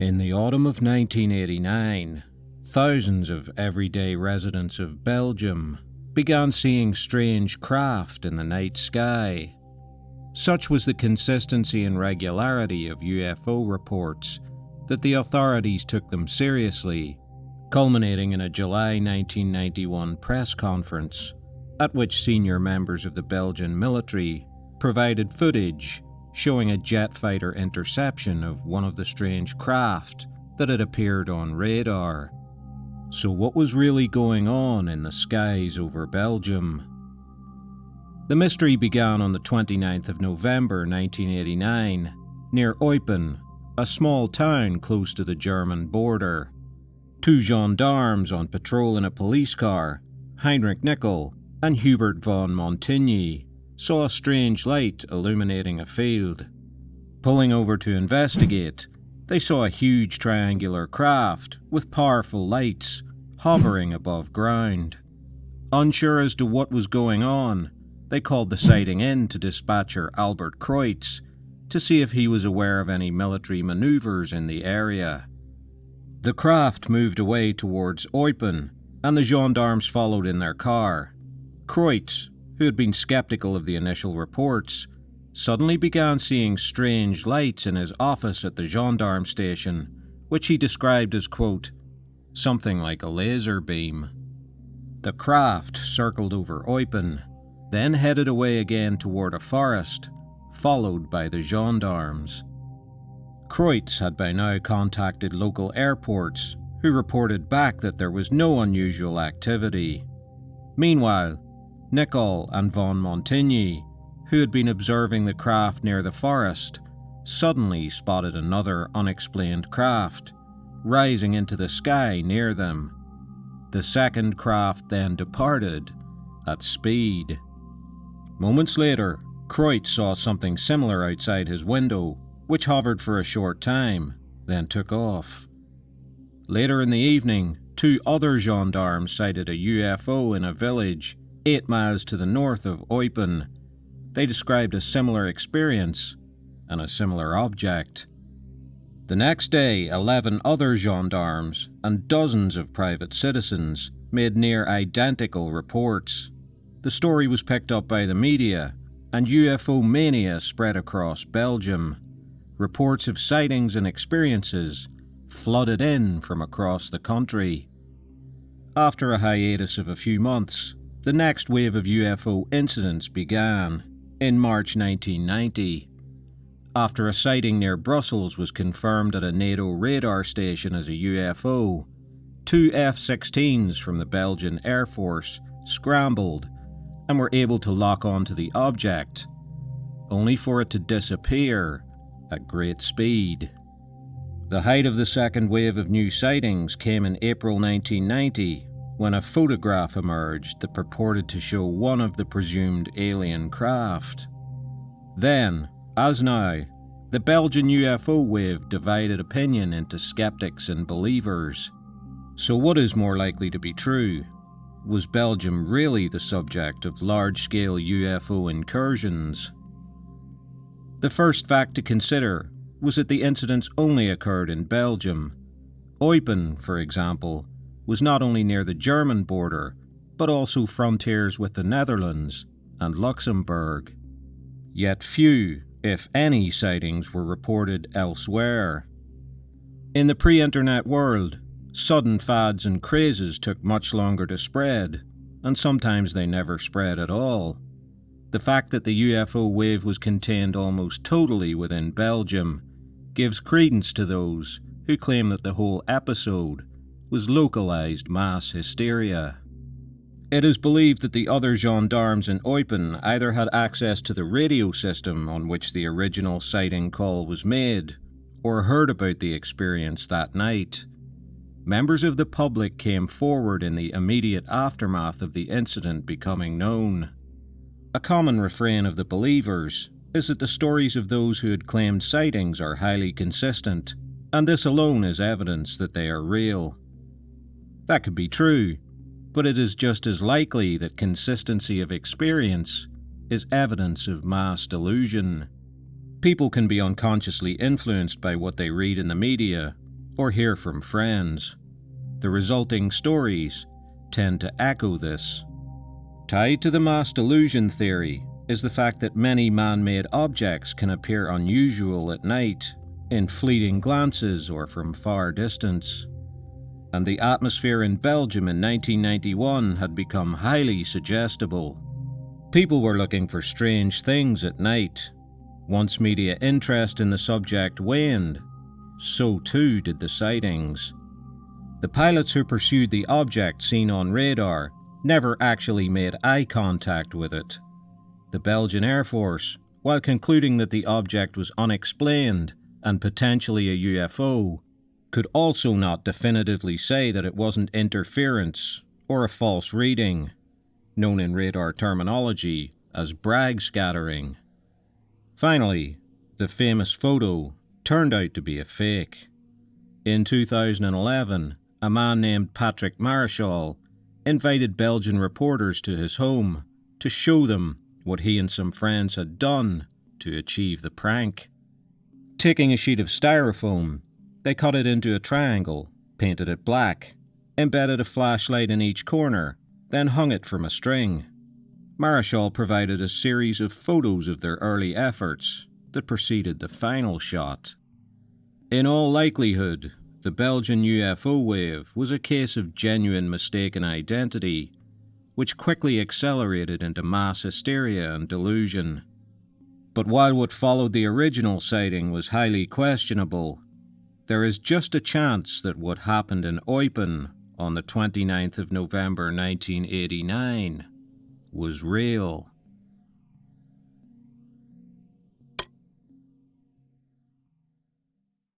In the autumn of 1989, thousands of everyday residents of Belgium began seeing strange craft in the night sky. Such was the consistency and regularity of UFO reports that the authorities took them seriously, culminating in a July 1991 press conference at which senior members of the Belgian military provided footage showing a jet fighter interception of one of the strange craft that had appeared on radar. So what was really going on in the skies over Belgium? The mystery began on the 29th of November 1989, near Eupen, a small town close to the German border. Two gendarmes on patrol in a police car, Heinrich Nickel and Hubert von Montigny, saw a strange light illuminating a field. Pulling over to investigate, they saw a huge triangular craft with powerful lights hovering above ground. Unsure as to what was going on, they called the sighting in to dispatcher Albert Kreutz to see if he was aware of any military maneuvers in the area. The craft moved away towards Eupen, and the gendarmes followed in their car. Kreutz, who had been skeptical of the initial reports, suddenly began seeing strange lights in his office at the gendarme station, which he described as, quote, something like a laser beam. The craft circled over Eupen, then headed away again toward a forest, followed by the gendarmes. Kreutz had by now contacted local airports, who reported back that there was no unusual activity. Meanwhile, Nickel and von Montigny, who had been observing the craft near the forest, suddenly spotted another unexplained craft rising into the sky near them. The second craft then departed at speed. Moments later, Kreutz saw something similar outside his window, which hovered for a short time, then took off. Later in the evening, two other gendarmes sighted a UFO in a village 8 miles to the north of Eupen. They described a similar experience and a similar object. The next day, 11 other gendarmes and dozens of private citizens made near identical reports. The story was picked up by the media, and UFO mania spread across Belgium. Reports of sightings and experiences flooded in from across the country. After a hiatus of a few months, the next wave of UFO incidents began in March 1990. After a sighting near Brussels was confirmed at a NATO radar station as a UFO, two F-16s from the Belgian Air Force scrambled and were able to lock onto the object, only for it to disappear at great speed. The height of the second wave of new sightings came in April 1990, when a photograph emerged that purported to show one of the presumed alien craft. Then, as now, the Belgian UFO wave divided opinion into skeptics and believers. So what is more likely to be true? Was Belgium really the subject of large-scale UFO incursions? The first fact to consider was that the incidents only occurred in Belgium. Eupen, for example, was not only near the German border, but also frontiers with the Netherlands and Luxembourg. Yet few, if any, sightings were reported elsewhere. In the pre-internet world, sudden fads and crazes took much longer to spread, and sometimes they never spread at all. The fact that the UFO wave was contained almost totally within Belgium gives credence to those who claim that the whole episode was localized mass hysteria. It is believed that the other gendarmes in Eupen either had access to the radio system on which the original sighting call was made, or heard about the experience that night. Members of the public came forward in the immediate aftermath of the incident becoming known. A common refrain of the believers is that the stories of those who had claimed sightings are highly consistent, and this alone is evidence that they are real. That could be true, but it is just as likely that consistency of experience is evidence of mass delusion. People can be unconsciously influenced by what they read in the media or hear from friends. The resulting stories tend to echo this. Tied to the mass delusion theory is the fact that many man-made objects can appear unusual at night, in fleeting glances or from far distance. And the atmosphere in Belgium in 1991 had become highly suggestible. People were looking for strange things at night. Once media interest in the subject waned, so too did the sightings. The pilots who pursued the object seen on radar never actually made eye contact with it. The Belgian Air Force, while concluding that the object was unexplained and potentially a UFO, could also not definitively say that it wasn't interference or a false reading, known in radar terminology as brag scattering. Finally, the famous photo turned out to be a fake. In 2011, a man named Patrick Marischal invited Belgian reporters to his home to show them what he and some friends had done to achieve the prank. Taking a sheet of styrofoam, they cut it into a triangle, painted it black, embedded a flashlight in each corner, then hung it from a string. Marischal provided a series of photos of their early efforts that preceded the final shot. In all likelihood, the Belgian UFO wave was a case of genuine mistaken identity, which quickly accelerated into mass hysteria and delusion. But while what followed the original sighting was highly questionable, there is just a chance that what happened in Eupen on the 29th of November 1989 was real.